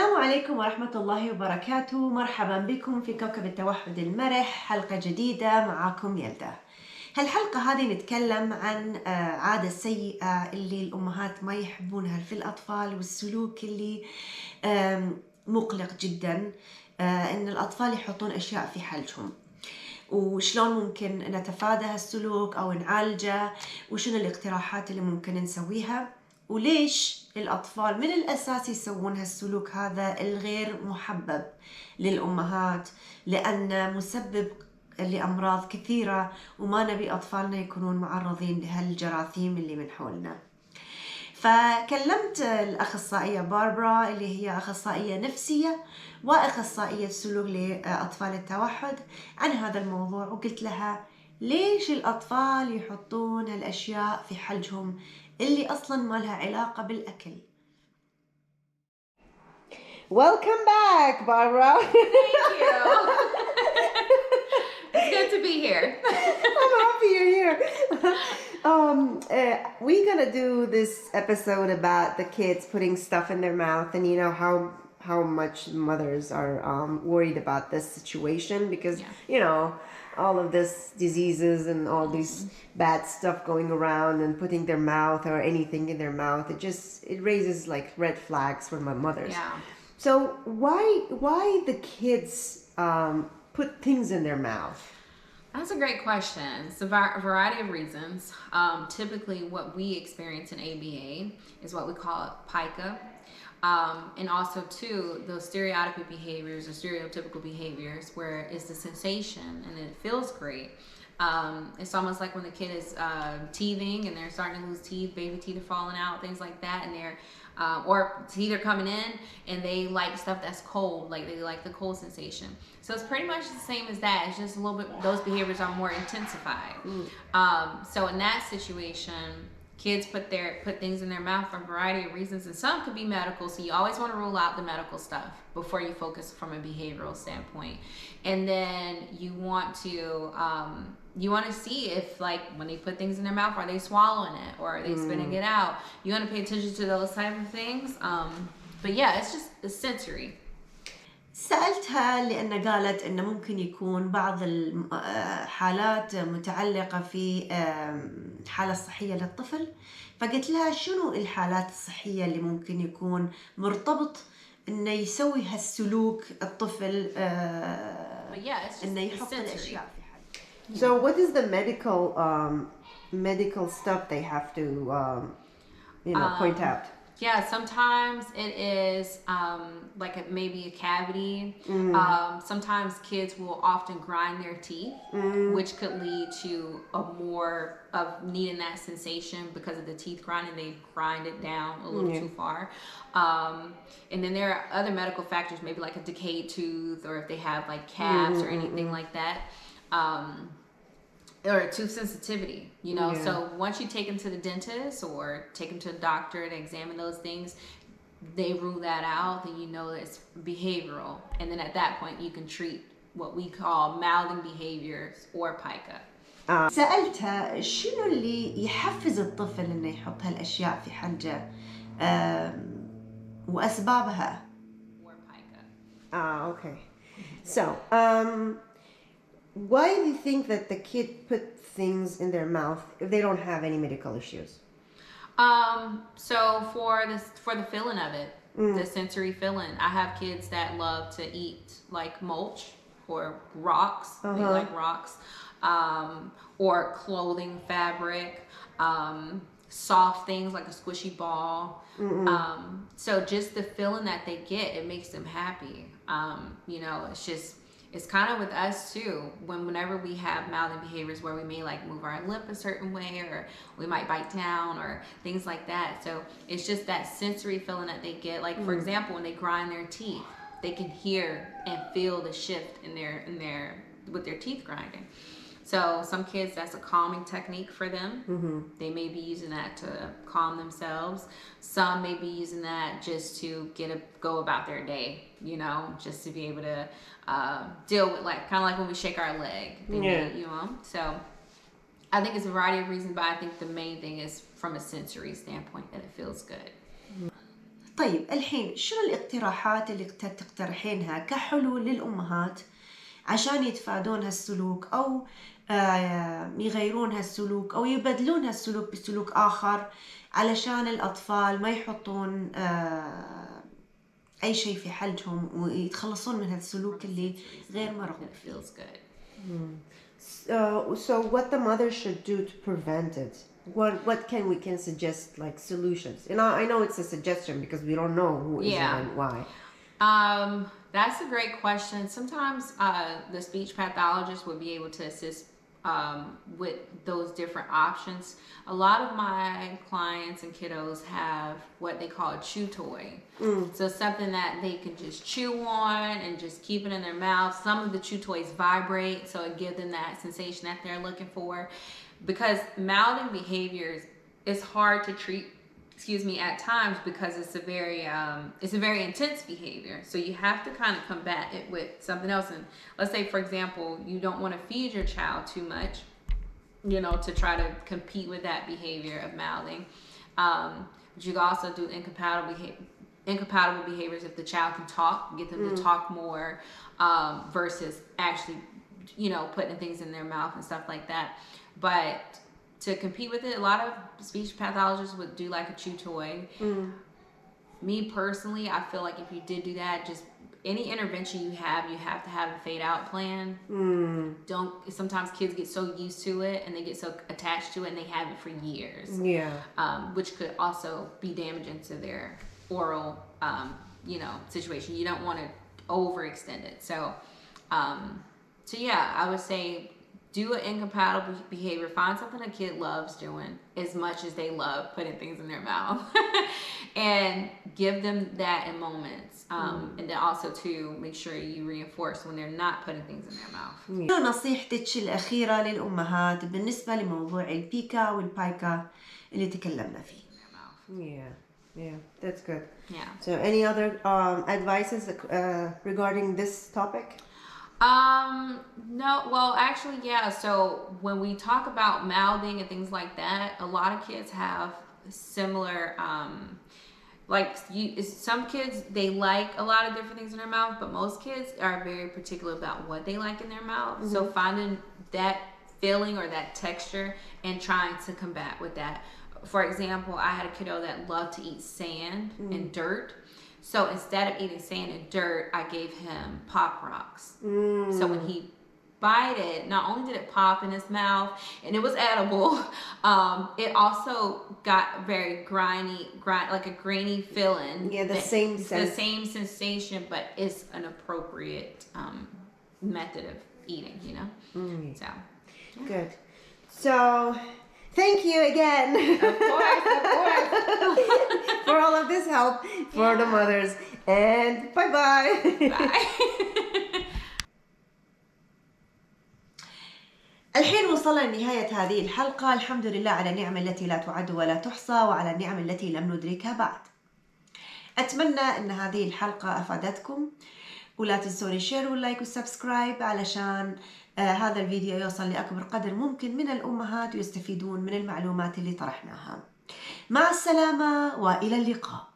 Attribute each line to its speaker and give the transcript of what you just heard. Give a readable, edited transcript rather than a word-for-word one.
Speaker 1: السلام عليكم ورحمة الله وبركاته. مرحبا بكم في كوكب التوحد المرح، حلقة جديدة معاكم يلدا. هالحلقة هذه نتكلم عن عادة سيئة اللي الأمهات ما يحبونها في الأطفال، والسلوك اللي مقلق جدا، إن الأطفال يحطون أشياء في حلجهم، وشلون ممكن نتفادى هالسلوك أو نعالجه، وشنو الاقتراحات اللي ممكن نسويها، وليش الأطفال من الأساس يسوون هالسلوك هذا الغير محبب للأمهات، لأنه مسبب لأمراض كثيرة، وما نبي أطفالنا يكونون معرضين لهالجراثيم اللي من حولنا. فكلمت الأخصائية باربرا اللي هي أخصائية نفسية وأخصائية سلوك لأطفال التوحد عن هذا الموضوع، وقلت لها ليش الأطفال يحطون هالأشياء في حلجهم اللي أصلاً ما لها علاقة بالأكل. Welcome back, Barbara.
Speaker 2: Thank you. It's good to be here.
Speaker 1: I'm happy you're here. We're gonna do this episode about the kids putting stuff in their mouth, and you know how much mothers are worried about this situation because you know all of this diseases and all these bad stuff going around and putting their mouth or anything in their mouth. It raises like red flags for my mothers.
Speaker 2: Yeah.
Speaker 1: So why the kids put things in their mouth?
Speaker 2: That's a great question. It's a variety of reasons. Typically, what we experience in ABA is what we call pica. And also, too, those stereotypical behaviors or stereotypical behaviors where it's the sensation and it feels great. It's almost like when the kid is teething and they're starting to lose teeth, baby teeth are falling out, things like that, and they're or teeth are coming in and they like stuff that's cold, like they like the cold sensation. So it's pretty much the same as that. It's just a little bit, those behaviors are more intensified. So in that situation, kids put things in their mouth for a variety of reasons, and some could be medical. So you always want to rule out the medical stuff before you focus from a behavioral standpoint. And then you want to see if, like, when they put things in their mouth, are they swallowing it or are they spitting it out? You want to pay attention to those type of things. But yeah, it's just the sensory.
Speaker 1: سألتها لأن قالت إنه ممكن يكون بعض الحالات متعلقة في حالة صحية للطفل، فقلت لها شنو الحالات الصحية اللي ممكن يكون مرتبط إنه يسوي هالسلوك الطفل، إنه يحط الأشياء في حد. So what is the medical stuff they have to point out?
Speaker 2: Yeah, sometimes it is maybe a cavity. Sometimes kids will often grind their teeth, which could lead to a more of needing that sensation because of the teeth grinding. They grind it down a little too far. And then there are other medical factors, maybe like a decayed tooth, or if they have like caps or anything like that. Or tooth sensitivity, you know. So once you take them to the dentist or take them to a doctor to examine those things, they rule that out, then you know it's behavioral. And then at that point you can treat what we call mouthing behaviors or pica.
Speaker 1: سألتها شنو اللي يحفز الطفل انه يحط هالاشياء في حلجه واسبابها.
Speaker 2: Or pica.
Speaker 1: Okay. So, why do you think that the kid put things in their mouth if they don't have any medical issues?
Speaker 2: So for the feeling of it, the sensory feeling. I have kids that love to eat like mulch or rocks. They like rocks, or clothing, fabric, soft things like a squishy ball. So just the feeling that they get, it makes them happy. You know, it's kind of with us too, whenever we have mouthing behaviors where we may like move our lip a certain way, or we might bite down or things like that. So it's just that sensory feeling that they get. Like for example, when they grind their teeth, they can hear and feel the shift in their with their teeth grinding. So some kids, that's a calming technique for them. They may be using that to calm themselves. Some may be using that just to go about their day, you know, just to be able to deal with, like, kind of like when we shake our leg. You know, so I think it's a variety of reasons, but I think the main thing is from a sensory standpoint that it feels good.
Speaker 1: طيب الحين شنو الاقتراحات اللي تقترحينها كحلول للأمهات عشان يتفادون هالسلوك أو يغيرون هالسلوك أو يبدلون هالسلوك بسلوك آخر علشان الأطفال ما يحطون أي شيء في حلجهم ويتخلصون من هالسلوك اللي غير مرغوب فيه.
Speaker 2: feels good.
Speaker 1: So what the mother should do to prevent it? What we can suggest, like solutions? And I know it's a suggestion because we don't know who is it and why.
Speaker 2: That's a great question. Sometimes the speech pathologist would be able to assist with those different options. A lot of my clients and kiddos have what they call a chew toy. So something that they can just chew on and just keep it in their mouth. Some of the chew toys vibrate, so it gives them that sensation that they're looking for. Because mouthing behaviors is hard to treat, at times, because it's a very intense behavior. So you have to kind of combat it with something else. And let's say, for example, you don't want to feed your child too much, to try to compete with that behavior of mouthing. But you can also do incompatible behaviors if the child can talk, get them to talk more, versus actually, putting things in their mouth and stuff like that. But to compete with it, a lot of speech pathologists would do like a chew toy. Me personally, I feel like if you did do that, just any intervention you have to have a fade out plan. Sometimes kids get so used to it and they get so attached to it and they have it for years. Which could also be damaging to their oral, situation. You don't want to overextend it. So yeah, I would say do an incompatible behavior. Find something a kid loves doing as much as they love putting things in their mouth. And give them that in moments. And then also to make sure you reinforce when they're not putting things in their mouth.
Speaker 1: نصيحتك الأخيرة للأمهات بالنسبة لموضوع البيكا والبايكا اللي تكلمنا فيه. Yeah, that's good.
Speaker 2: Yeah.
Speaker 1: So any other advices regarding this topic?
Speaker 2: No, well, actually, yeah. So when we talk about mouthing and things like that, a lot of kids have similar, some kids, they like a lot of different things in their mouth, but most kids are very particular about what they like in their mouth. So finding that feeling or that texture and trying to combat with that. For example, I had a kiddo that loved to eat sand and dirt. So instead of eating sand and dirt, I gave him pop rocks. So when he bite it, not only did it pop in his mouth and it was edible, it also got very like a grainy feeling.
Speaker 1: Yeah, the
Speaker 2: same sensation, but it's an appropriate method of eating, So yeah.
Speaker 1: Good. So thank you again.
Speaker 2: Of course.
Speaker 1: For all of this help for the mothers. And bye-bye.
Speaker 2: Bye.
Speaker 1: الحين وصلنا لنهاية هذه الحلقة. الحمد لله على النعم التي لا تعد ولا تحصى وعلى النعم التي لم ندركها بعد. أتمنى أن هذه الحلقة أفادتكم، ولا تنسون الشير واللايك والسبسكرايب علشان هذا الفيديو يوصل لأكبر قدر ممكن من الأمهات ويستفيدون من المعلومات اللي طرحناها. مع السلامة وإلى اللقاء.